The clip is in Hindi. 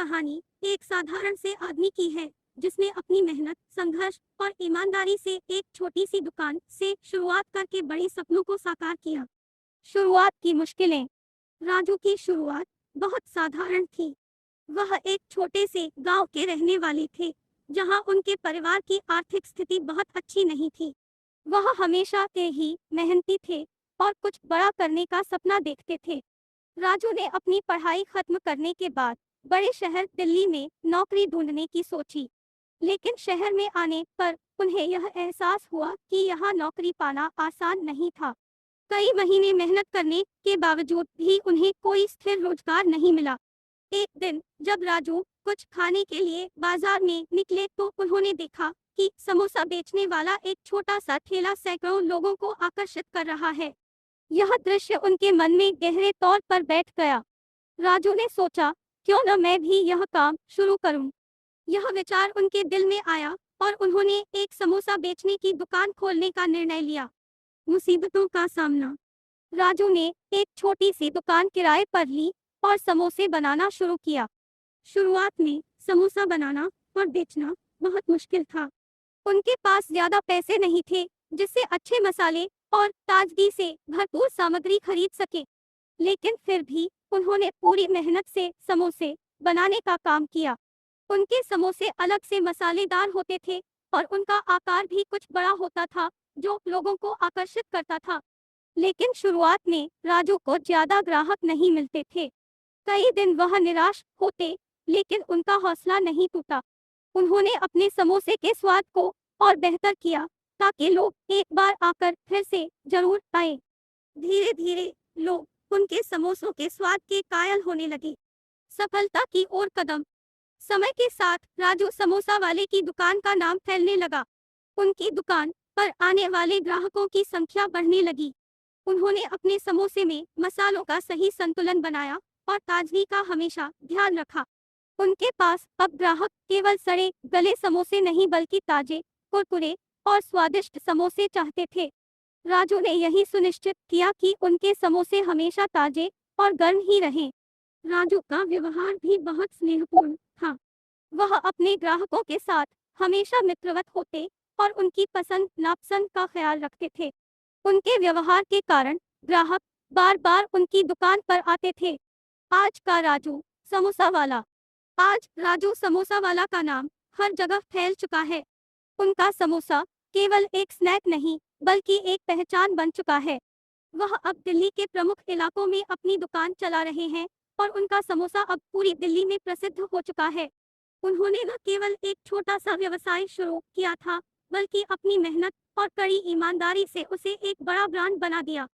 कहानी एक साधारण से आदमी की है जिसने अपनी मेहनत, संघर्ष और ईमानदारी से एक छोटी सी दुकान से शुरुआत करके बड़े सपनों को साकार किया। शुरुआत की मुश्किलें। राजू की शुरुआत बहुत साधारण थी। वह एक छोटे से गांव के रहने वाले थे, जहां उनके परिवार की आर्थिक स्थिति बहुत अच्छी नहीं थी। वह हमेशा से ही मेहनती थे और कुछ बड़ा करने का सपना देखते थे। राजू ने अपनी पढ़ाई खत्म करने के बाद बड़े शहर दिल्ली में नौकरी ढूंढने की सोची, लेकिन शहर में आने पर उन्हें यह एहसास हुआ कि यहाँ नौकरी पाना आसान नहीं था। कई महीने मेहनत करने के बावजूद भी उन्हें कोई स्थिर रोजगार नहीं मिला। एक दिन जब राजू कुछ खाने के लिए बाजार में निकले तो उन्होंने देखा कि समोसा बेचने वाला एक छोटा सा ठेला सैकड़ों लोगों को आकर्षित कर रहा है। यह दृश्य उनके मन में गहरे तौर पर बैठ गया। राजू ने सोचा, क्यों न मैं भी यह काम शुरू करूं। यह विचार उनके दिल में आया और उन्होंने एक समोसा बेचने की दुकान खोलने का निर्णय लिया। मुसीबतों का सामना। राजू ने एक छोटी सी दुकान किराए पर ली और समोसे बनाना शुरू किया। शुरुआत में समोसा बनाना और बेचना बहुत मुश्किल था। उनके पास ज्यादा पैसे नहीं थे जिससे अच्छे मसाले और ताजगी से भरपूर सामग्री खरीद सके, लेकिन फिर भी उन्होंने पूरी मेहनत से समोसे बनाने का काम किया। उनके समोसे अलग से मसालेदार होते थे और उनका आकार भी कुछ बड़ा होता था, जो लोगों को आकर्षित करता था। लेकिन शुरुआत में राजू को ज्यादा ग्राहक नहीं मिलते थे। कई दिन वह निराश होते, लेकिन उनका हौसला नहीं टूटा। उन्होंने अपने समोसे के स्वाद को और बेहतर किया ताकि लोग एक बार आकर फिर से जरूर आए। धीरे धीरे लोग उनके समोसों के स्वाद के कायल होने लगे। सफलता की ओर कदम। समय के साथ राजू समोसा वाले की दुकान का नाम फैलने लगा। उनकी दुकान पर आने वाले ग्राहकों की संख्या बढ़ने लगी। उन्होंने अपने समोसे में मसालों का सही संतुलन बनाया और ताजगी का हमेशा ध्यान रखा। उनके पास अब ग्राहक केवल सड़े गले समोसे नहीं बल्कि ताजे, कुरकुरे और स्वादिष्ट समोसे चाहते थे। राजू ने यही सुनिश्चित किया कि उनके समोसे हमेशा ताजे और गर्म ही रहें। राजू का व्यवहार भी बहुत स्नेहपूर्ण था। वह अपने ग्राहकों के साथ हमेशा मित्रवत होते और उनकी पसंद नापसंद का ख्याल रखते थे। उनके व्यवहार के कारण ग्राहक बार बार उनकी दुकान पर आते थे। आज का राजू समोसा वाला। आज राजू समोसा वाला का नाम हर जगह फैल चुका है। उनका समोसा केवल एक स्नैक नहीं बल्कि एक पहचान बन चुका है। वह अब दिल्ली के प्रमुख इलाकों में अपनी दुकान चला रहे हैं और उनका समोसा अब पूरी दिल्ली में प्रसिद्ध हो चुका है। उन्होंने न केवल एक छोटा सा व्यवसाय शुरू किया था, बल्कि अपनी मेहनत और कड़ी ईमानदारी से उसे एक बड़ा ब्रांड बना दिया।